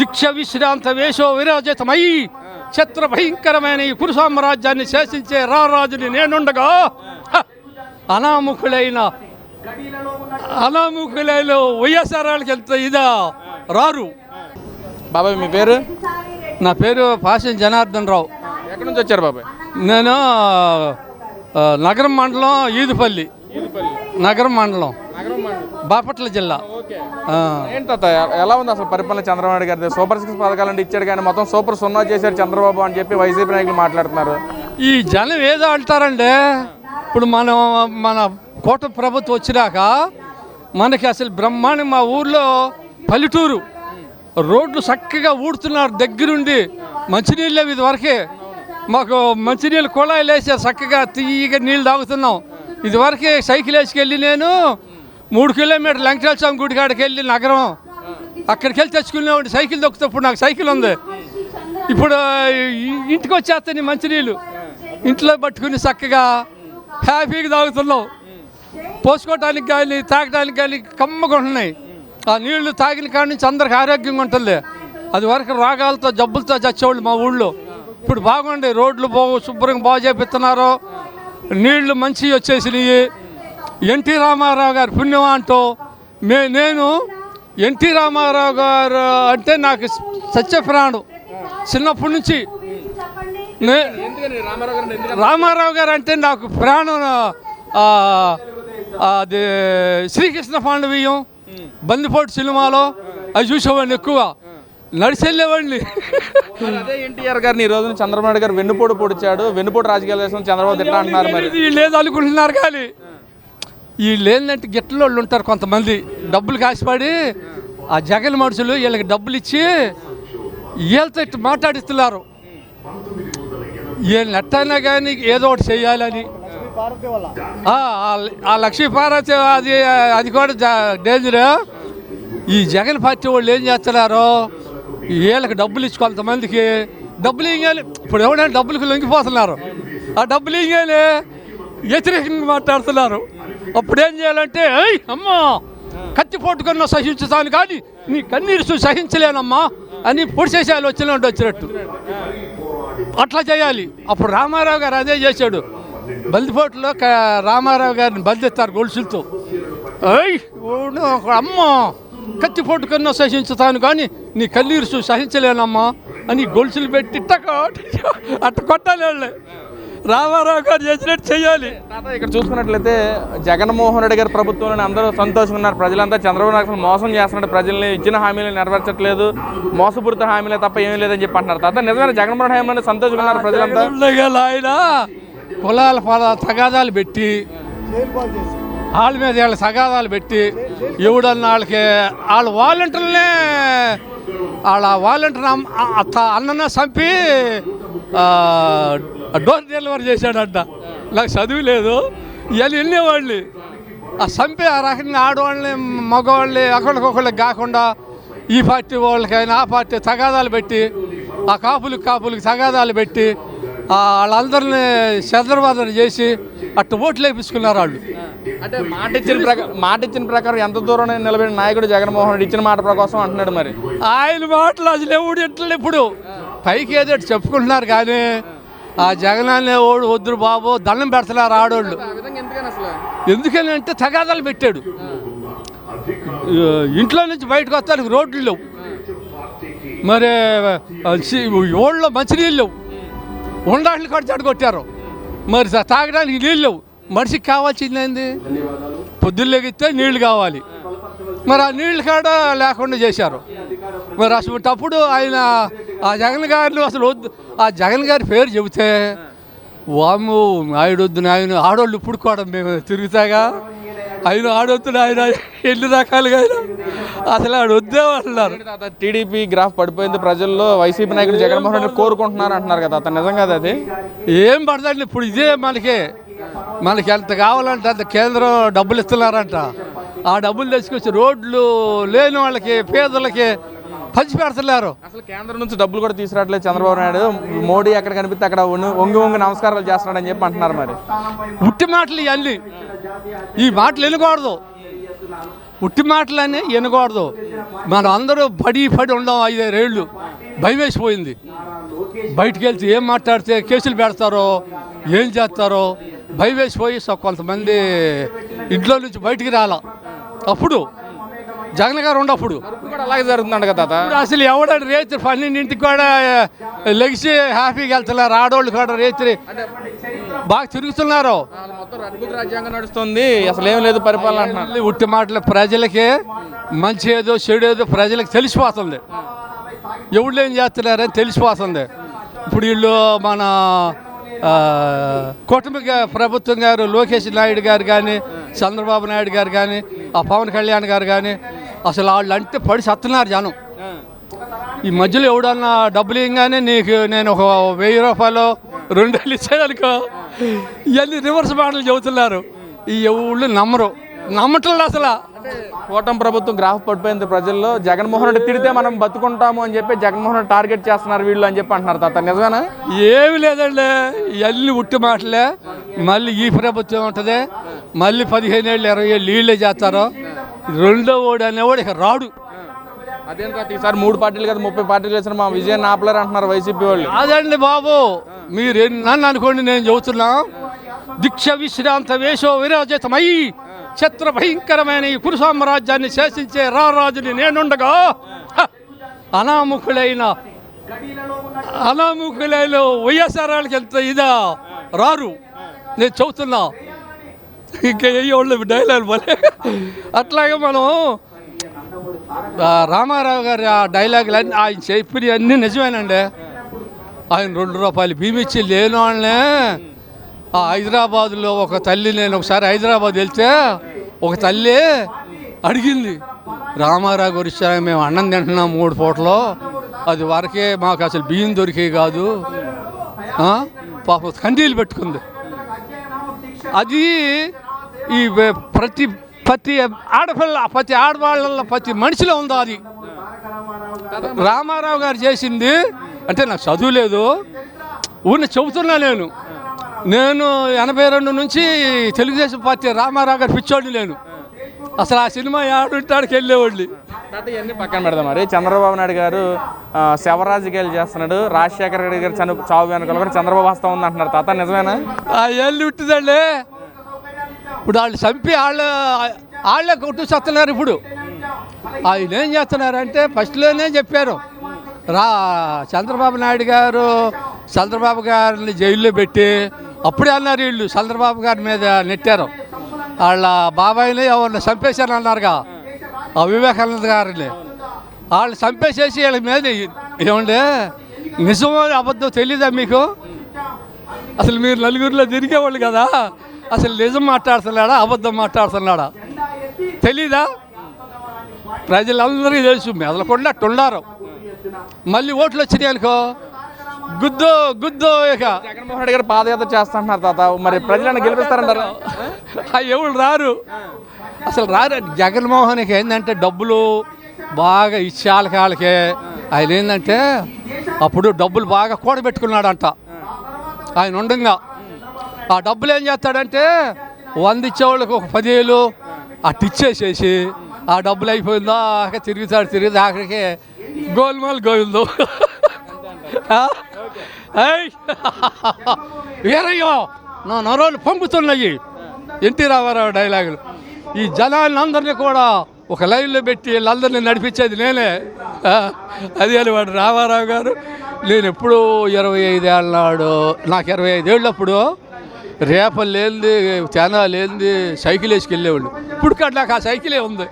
దీక్ష విశ్రాంత వేషో విరాజితమై ఛత్ర భయంకరమైన ఈ కురు సామ్రాజ్యాన్ని శాసించే రారాజుని నేనుండగా అనాముఖులైన వైఎస్ఆర్కి ఎంత ఇదా రారు. బాబాయ్ మీ పేరు? నా పేరు పాసం జనార్దన్ రావు. ఎక్కడి నుంచి వచ్చారు బాబాయ్? నేను నగరం మండలం ఈదుపల్లి, నగరం మండలం బాపట్ల జిల్లా. ఏంటి తాత ఎలా ఉంది అసలు పరిపాలన చంద్రబాబు నాయుడు గారి? సూపర్ 6 పథకాలు అంటే ఇచ్చాడు కానీ మొత్తం సూపర్ 0 చేశారు చంద్రబాబు అని చెప్పి వైసీపీ నాయకులు మాట్లాడుతున్నారు. ఈ జనం ఏదో అంటారండి. ఇప్పుడు మన కూటమి ప్రభుత్వం వచ్చినాక మనకి అసలు బ్రహ్మాండం. మా ఊర్లో పల్లెటూరు రోడ్లు చక్కగా ఊడుతున్నారు దగ్గరుండి. మంచినీళ్ళు ఇది వరకే మాకు మంచినీళ్ళు కుళాయిలు వేసారు, చక్కగా తీయగా నీళ్ళు తాగుతున్నాం. ఇదివరకే సైకిల్ వేసుకెళ్ళి నేను 3 కిలోమీటర్లు వెంకటేశ్వర గుడి కాడికి వెళ్ళి నగరం అక్కడికి వెళ్ళి తెచ్చుకునేవాడి. సైకిల్ దొక్కుతప్పుడు నాకు సైకిల్ ఉంది. ఇప్పుడు ఇంటికి వచ్చేస్తాయి మంచినీళ్ళు, ఇంట్లో పట్టుకుని చక్కగా హ్యాపీగా తాగుతున్నాం. పోసుకోవటానికి కానీ తాగడానికి కానీ కమ్మగా ఉంటున్నాయి. ఆ నీళ్లు తాగిన కాడి నుంచి అందరికి ఆరోగ్యంగా ఉంటుంది. అది వరకు రోగాలతో జబ్బులతో చచ్చేవాళ్ళు మా ఊళ్ళో. ఇప్పుడు బాగుండే, రోడ్లు శుభ్రంగా బాగు చేపిస్తున్నారు, నీళ్లు మంచివి వచ్చేసినాయి. ఎన్టీ రామారావు గారు పుణ్యం అంటూ నేను ఎన్టీ రామారావు గారు అంటే నాకు సత్యప్రాణం చిన్నప్పటి నుంచి. రామారావు గారు అంటే నాకు ప్రాణం. అది శ్రీకృష్ణ పాండవీయం, బందిపోటు సినిమాలో అవి చూసేవాడిని ఎక్కువ, నడిచి వెళ్ళేవాడిని. అదే ఎన్టీఆర్ గారిని ఈ రోజున చంద్రబాబు నాయుడు గారు వెన్నుపోటు పొడిచాడు, వెన్నుపోటు రాజకీయాలు వేసుకుని చంద్రబాబు తిట్టా అంటున్నారు. మరి వీళ్ళు ఏదో అనుకుంటున్నారు కానీ వీళ్ళు ఏంటంటే గిట్టల వాళ్ళు ఉంటారు కొంతమంది, డబ్బులు కాసిపడి ఆ జగన్ మనుషులు వీళ్ళకి డబ్బులు ఇచ్చి వీళ్ళతో ఇట్టు మాట్లాడిస్తున్నారు. వీళ్ళని ఎట్టైనా కానీ ఏదో ఒకటి చేయాలని. ఆ లక్ష్మీపార్వతి అది కూడా డేంజర్. ఈ జగన్ పార్టీ వాళ్ళు ఏం చేస్తున్నారు, వీళ్ళకి డబ్బులు ఇచ్చి కొంతమందికి డబ్బులు ఇవ్వాలి. ఇప్పుడు ఎవరైనా డబ్బులకు లొంగిపోతున్నారు, ఆ డబ్బులు ఇవ్వాలి వ్యతిరేకంగా మాట్లాడుతున్నారు. అప్పుడు ఏం చేయాలంటే అమ్మా కత్తి పోటుకున్న సహించుతాను కానీ నీ కన్నీరు సహించలేనమ్మా అని పొడిసేసేయాలి వచ్చినట్టు అట్లా చేయాలి. అప్పుడు రామారావు గారు అదే చేశాడు. బందిపోటులో రామారావు గారిని బంధిస్తారు గొలుసులతో. అమ్మ కత్తి పోటుకున్న సహించుతాను కానీ నీ కన్నీరు సహించలేనమ్మా అని గొలుసులు పెట్టి అట్ట కొట్టాలి వాళ్ళే. రామారావు గారు చేసినట్టు చేయాలి. ఇక్కడ చూసుకున్నట్లయితే జగన్మోహన్ రెడ్డి గారి ప్రభుత్వంలోనే అందరూ సంతోషంగా ఉన్నారు. ప్రజలంతా చంద్రబాబు నాయుడు మోసం చేస్తున్నారు, ప్రజల్ని ఇచ్చిన హామీలు నెరవేర్చట్లేదు, మోసపూరిత హామీలే తప్ప ఏమీ లేదని చెప్పి అంటున్నారు. తర్వాత నిజమైన జగన్మోహన్ హామీలో సంతోషంగా ఉన్నారు ప్రజలంతా. ఆయన కులాల తగాదాలు పెట్టి వాళ్ళ మీద వాళ్ళ తగాదాలు పెట్టి ఎవడన్నా వాళ్ళ వాలంటీర్లనే వాళ్ళ వాలంటీర్ అన్ననే చంపి డోర్ డెలివరీ చేశాడంట. నాకు చదువు లేదు, ఇవాళ వెళ్ళేవాళ్ళు ఆ చంపి ఆ రకంగా ఆడవాళ్ళని మగవాళ్ళని ఒకళ్ళకొకళ్ళకి కాకుండా ఈ పార్టీ వాళ్ళకైనా ఆ పార్టీ తగాదాలు పెట్టి ఆ కాపులకి తగాదాలు పెట్టి వాళ్ళందరినీ చంద్రబాబు చేసి అట్టు ఓట్లు వేయించుకున్నారు వాళ్ళు. అంటే మాట ఇచ్చిన ప్రకారం ఎంత దూరం నిలబడిన నాయకుడు జగన్మోహన్ రెడ్డి ఇచ్చిన మాట ప్రకారం అంటున్నాడు. మరి ఆయన మాటలు అసలు ఎవడు ఎట్లా ఇప్పుడు పైకి ఏదో చెప్పుకుంటున్నారు కానీ ఆ జగనాన్ని ఓడు వద్దురు బాబు దండం పెడుతున్నారు ఆడోళ్ళు. ఎందుకని అంటే తగాదాలు పెట్టాడు. ఇంట్లో నుంచి బయటకు వస్తానికి రోడ్లు లేవు, మరి ఓళ్ళలో మంచినీళ్ళు లేవు, ఉండాలని కడిచాడు కొట్టారు, మరి తాగడానికి నీళ్ళు లేవు. మనిషికి కావాల్సింది ఏంది, పొద్దున్నెగితే నీళ్లు కావాలి, మరి ఆ నీళ్ళు కాడ లేకుండా చేశారు. మరి అసలు ఆయన ఆ జగన్ గారిని అసలు వద్దు, ఆ జగన్ గారి పేరు చెబితే వాము ఆయుడొద్దు నాయన ఆడోళ్ళు ఇప్పుడు కూడా మేము తిరుగుతాగా ఆయన ఆడొద్దు ఆయన ఎన్ని రకాలుగా అయినా అసలు ఆడు వద్దే అంటున్నారు. టీడీపీ గ్రాఫ్ పడిపోయింది, ప్రజల్లో వైసీపీ నాయకుడు జగన్మోహన్ రెడ్డి కోరుకుంటున్నారు అంటున్నారు కదా, అతను నిజం కదా? అది ఏం పడదండి ఇప్పుడు, ఇదే మనకి ఎంత కావాలంటే అంత కేంద్రం డబ్బులు ఇస్తున్నారంట. ఆ డబ్బులు తెచ్చుకొచ్చి రోడ్లు లేని వాళ్ళకి పేదలకి పంచి పెడుతున్నారు. అసలు కేంద్రం నుంచి డబ్బులు కూడా తీసుకురావట్లేదు చంద్రబాబు నాయుడు. మోడీ ఎక్కడ కనిపిస్తే అక్కడ వంగి నమస్కారాలు చేస్తున్నాడని చెప్పి అంటున్నారు. మరి ఉట్టి మాటలు ఇవన్నీ, ఈ మాటలు వినకూడదు. ఉట్టి మాటలని వినకూడదు. మనం అందరూ పడి ఉండం 5-6 ఏళ్ళు భయం వేసిపోయింది. బయటికి వెళ్తే ఏం మాట్లాడితే కేసులు పెడతారో ఏం చేస్తారో భయం వేసిపోయి కొంతమంది ఇంట్లో నుంచి బయటికి రాలా. అప్పుడు జగన్ గారు ఉండప్పుడు ఇప్పుడు కూడా అలాగే జరుగుతుందంట కదా తాత. ఇప్పుడు అసలు ఎవడాడు రేత్రి 12ంటికి కూడా లెగిసి హ్యాపీగా వెళ్తున్నారు. ఆడవాళ్ళు కూడా రేత్రి బాగా తిరుగుతున్నారు. మొత్తం అద్భుత రాజ్యాంగం నడుస్తుంది, అసలు ఏం లేదు పరిపాలన అంటున్నారు. ఉట్టి మాటలు ప్రజలకి మంచి ఏదో చెడు ఏదో ప్రజలకు తెలిసిపోతుంది. ఎవళ్ళు ఏం చేస్తున్నారని తెలిసిపోతుంది. ఇప్పుడు వీళ్ళు మన కూటమి ప్రభుత్వం గారు లోకేష్ నాయుడు గారు కానీ చంద్రబాబు నాయుడు గారు కానీ ఆ పవన్ కళ్యాణ్ గారు కానీ అసలు వాళ్ళు అంటే పడి సత్తున్నారు జనం. ఈ మధ్యలో ఎవడన్నా డబ్బులు ఇవ్వగానే నేను ఒక 1000 రూపాయలు 2000 ఇచ్చాను అనుకో, ఇవన్నీ రివర్స్ మాటలు చెబుతున్నారు. ఈ ఎవళ్ళు నమ్మట్లేదు అసలు. కూటమి ప్రభుత్వం గ్రాఫ్ పడిపోయింది ప్రజల్లో. జగన్మోహన్ రెడ్డి తిడితే మనం బతుకుంటాము అని చెప్పి జగన్మోహన్ రెడ్డి టార్గెట్ చేస్తున్నారు వీళ్ళు అని చెప్పి అంటున్నారు తాత. నిజమేనా? ఏమి లేదండి, ఇవన్నీ ఉట్టి మాటలే. మళ్ళీ ఈ ప్రభుత్వం ఉంటుంది, మళ్ళీ 15 ఏళ్ళు 20 ఏళ్ళు వీళ్ళే చేస్తారు. రెండో ఓడి అనేవాడు ఇక రాడు. అదేం కాదు, ఈసారి 3 పార్టీలు కదా 30 పార్టీలు వేసిన మా విజయాన్ని ఆపలేరు అంటున్నారు వైసీపీ వాళ్ళు. అదండి బాబు, మీరు నన్ను అనుకోండి, నేను చెబుతున్నా. దీక్ష విశ్రాంత వేషో విరాజితమై ఛత్ర భయంకరమైన ఈ కురు సామ్రాజ్యాన్ని శాసించే రారాజుని నేనుండగా అనాముఖులైన వైఎస్ఆర్ వాళ్ళకి ఎంత ఇదా రారు. నేను చెబుతున్నా, ఇంకా వాళ్ళు డైలాగ్ పోలే. అట్లాగే మనం రామారావు గారి ఆ డైలాగులు అన్నీ ఆయన చెప్పినవి అన్నీ నిజమేనండి. ఆయన 2 రూపాయలు బియ్యం ఇచ్చి లేని వాళ్ళనే హైదరాబాదులో ఒక తల్లి, నేను ఒకసారి హైదరాబాద్ వెళ్తే ఒక తల్లి అడిగింది, రామారావు గారు ఇచ్చారా, మేము అన్నం తింటున్నాం 3 పూటలో, అది వరకే మాకు అసలు బియ్యం దొరికే కాదు, పాపం కండీలు పెట్టుకుంది. అది ఈ ప్రతి ఆడపిల్ల ప్రతి ఆడవాళ్ళ ప్రతి మనిషిలో ఉందో అది. రామారావు గారు చేసింది అంటే నాకు చదువు లేదు, ఊరిని చెబుతున్నా. నేను 82 నుంచి తెలుగుదేశం పార్టీ రామారావు గారు పిచ్చోడిని లేను. అసలు ఆ సినిమా ఆడుంటాడికి వెళ్ళేవాళ్ళు. ఇవన్నీ పక్కన పెడదాం. మరి చంద్రబాబు నాయుడు గారు శవరాజకీయాలు చేస్తున్నాడు, రాజశేఖర రెడ్డి గారు చావు వెనుకలు కూడా చంద్రబాబు వస్తా ఉంది అంటున్నారు తాత. నిజమేనా? ఏళ్ళు ఉంటుందండి. ఇప్పుడు వాళ్ళు చంపి వాళ్ళే కొట్టు చేస్తున్నారు. ఇప్పుడు ఆయన ఏం చేస్తున్నారంటే ఫస్ట్లోనే చెప్పారు, చంద్రబాబు నాయుడు గారు చంద్రబాబు గారిని జైల్లో పెట్టి అప్పుడే అన్నారు వీళ్ళు చంద్రబాబు గారి మీద నెట్టారు. వాళ్ళ బాబాయిని ఎవరిని చంపేశారు అన్నారుగా, ఆ వివేకానంద గారిని. వాళ్ళు చంపేసేసి వీళ్ళ మీద ఏమంటే నిజమో అబద్ధం తెలీదా మీకు? అసలు మీరు నలుగురిలో తిరిగేవాళ్ళు కదా, అసలు నిజం మాట్లాడుతున్నాడా అబద్ధం మాట్లాడుతున్నాడా తెలీదా? ప్రజలందరికీ తెలుసు, మెదలకుండా అట్టున్నారు. మళ్ళీ ఓట్లు వచ్చినాయి అనుకో గుద్దు ఇక జగన్మోహన్ రెడ్డి గారు పాదయాత్ర చేస్తున్నారు తాత. మరి ప్రజలను గెలిపిస్తారంటారు? ఎవరు రారు, అసలు రారు. జగన్మోహన్కి ఏంటంటే డబ్బులు బాగా ఇచ్చే వాళ్ళకే. ఆయన ఏంటంటే అప్పుడు డబ్బులు బాగా కూడబెట్టుకున్నాడంట. ఆయన ఉండగా ఆ డబ్బులు ఏం చేస్తాడంటే 100 ఇచ్చేవాళ్ళకి ఒక 10,000 అటు ఇచ్చేసేసి ఆ డబ్బులు అయిపోయిందా తిరుగుతాడు ఆఖరికి గోల్మాల్ గోవిందో. వేరయ్యో నా నరోలు పంపుతున్నాయి ఎన్టీ రామారావు డైలాగులు. ఈ జనాన్ని అందరినీ కూడా ఒక లైన్లో పెట్టి వీళ్ళందరినీ నడిపించేది నేనే. అది అని వాడు రామారావు గారు. నేను ఎప్పుడు 25 ఏళ్ళ నాడు, నాకు 25 ఏళ్ళప్పుడు రేపలు లేనిది తేనా లేనిది సైకిల్ వేసుకెళ్ళేవాళ్ళు. ఇప్పుడు నాకు ఆ సైకిలే ఉంది.